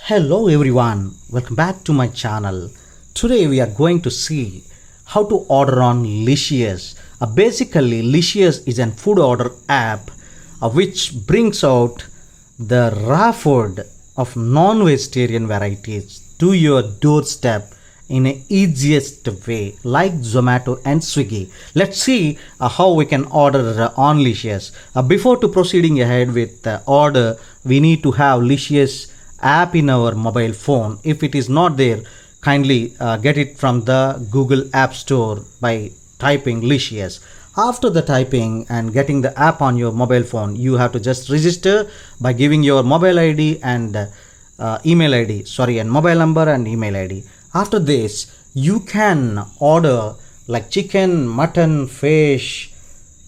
Hello everyone, welcome back to my channel. Today we are going to see how to order on Licious. Basically, Licious is a food order app which brings out the raw food of non-vegetarian varieties to your doorstep in a easiest way like Zomato and Swiggy. Let's see how we can order on Licious. Before to proceeding ahead with the order, we need to have Licious app in our mobile phone. If it is not there, kindly get it from the Google App Store by typing Licious. After the typing and getting the app on your mobile phone, you have to just register by giving your mobile ID and email ID, and mobile number and email ID. After this, you can order like chicken, mutton, fish,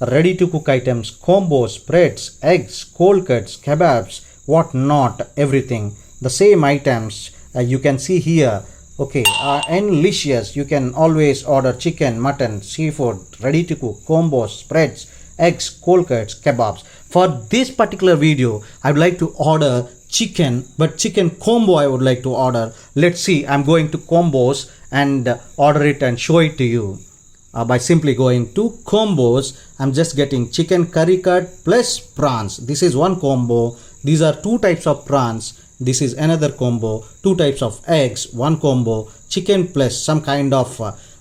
ready to cook items, combos, breads, eggs, cold cuts, kebabs, what not, everything. The same items you can see here. Okay, in Licious you can always order chicken, mutton, seafood, ready to cook, combos, spreads, eggs, cold cuts, kebabs. For this particular video, I would like to order chicken, but chicken combo I would like to order. Let's see, I'm going to combos and order it and show it to you. By simply going to combos, I'm just getting chicken curry cut plus prawns. This is one combo. These are two types of prawns. This is another combo. Two types of eggs, one combo. Chicken plus some kind of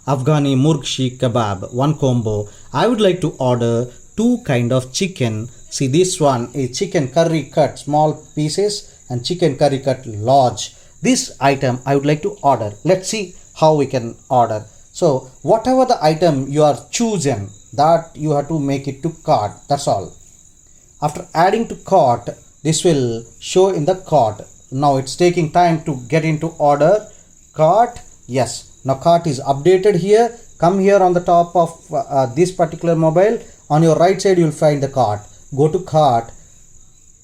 Afghani murgshi kebab, one combo. I would like to order two kind of chicken. See, this one is chicken curry cut small pieces and chicken curry cut large. This item I would like to order. Let's see how we can order. So whatever the item you are choosing, that you have to make it to cart. That's all. After adding to cart, this will show in the cart. Now it's taking time to get into order. Cart, yes. Now cart is updated here. Come here on the top of this particular mobile. On your right side you will find the cart. Go to cart.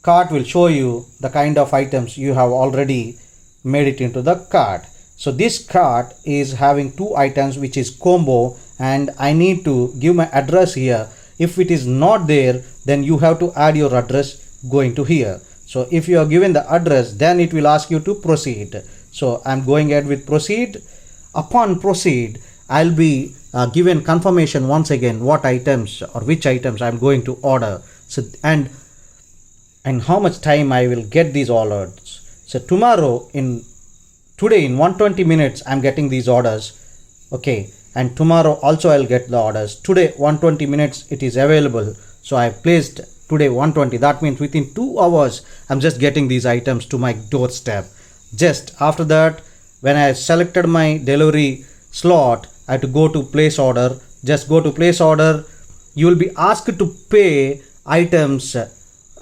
Cart will show you the kind of items you have already made it into the cart. So this cart is having two items which is combo, and I need to give my address here. If it is not there, then you have to add your address going to here. So if you are given the address, then it will ask you to proceed. So I'm going ahead with proceed. Upon proceed, I'll be given confirmation once again what items or which items I'm going to order. So and how much time I will get these orders. So today in 120 minutes I'm getting these orders. Okay, and tomorrow also I'll get the orders. Today 120 minutes it is available. So I placed today 120. That means within 2 hours I'm just getting these items to my doorstep. Just after that, when I selected my delivery slot, I have to go to place order. Just go to place order. You will be asked to pay items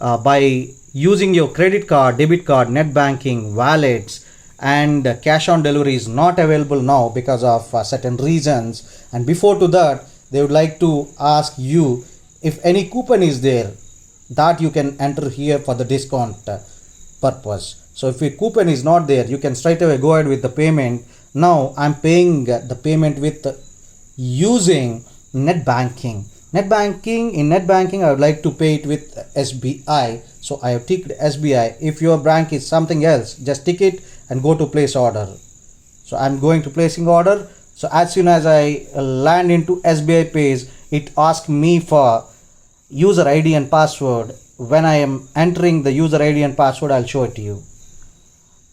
by using your credit card, debit card, net banking, wallets, and cash on delivery is not available now because of certain reasons. And before to that, they would like to ask you if any coupon is there, that you can enter here for the discount purpose. So if a coupon is not there, you can straight away go ahead with the payment. Now I'm paying the payment with using net banking. In net banking I would like to pay it with SBI. So I have ticked SBI. If your bank is something else, just tick it and go to place order. So I'm going to placing order. So as soon as I land into SBI page, it asks me for user ID and password. When I am entering the user ID and password, I'll show it to you.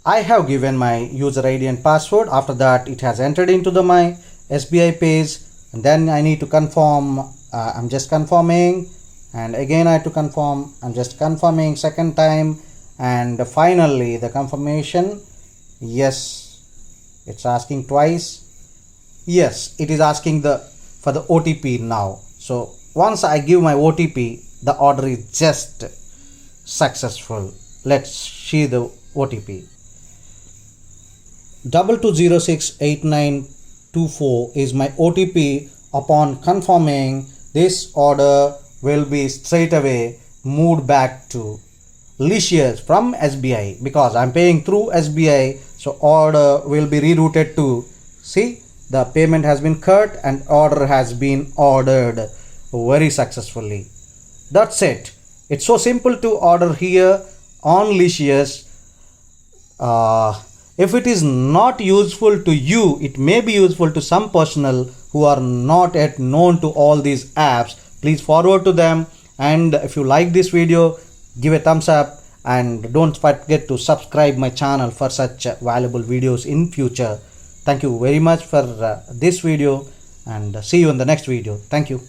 I have given my user ID and password. After that, it has entered into my SBI page, and then I need to confirm. I'm just confirming, and again I have to confirm. I'm just confirming second time, and finally the confirmation. Yes, it's asking twice. Yes, it is asking for the OTP now. So once I give my OTP, the order is just successful. Let's see the OTP. 22068924 is my OTP. Upon confirming, this order will be straight away moved back to Licious from SBI because I'm paying through SBI. So order will be rerouted to, see, the payment has been cut and order has been ordered very successfully. That's it. It's so simple to order here on Licious. If it is not useful to you, it may be useful to some personnel who are not yet known to all these apps. Please forward to them, and if you like this video, give a thumbs up, and don't forget to subscribe my channel for such valuable videos in future. Thank you very much for this video, and see you in the next video. Thank you.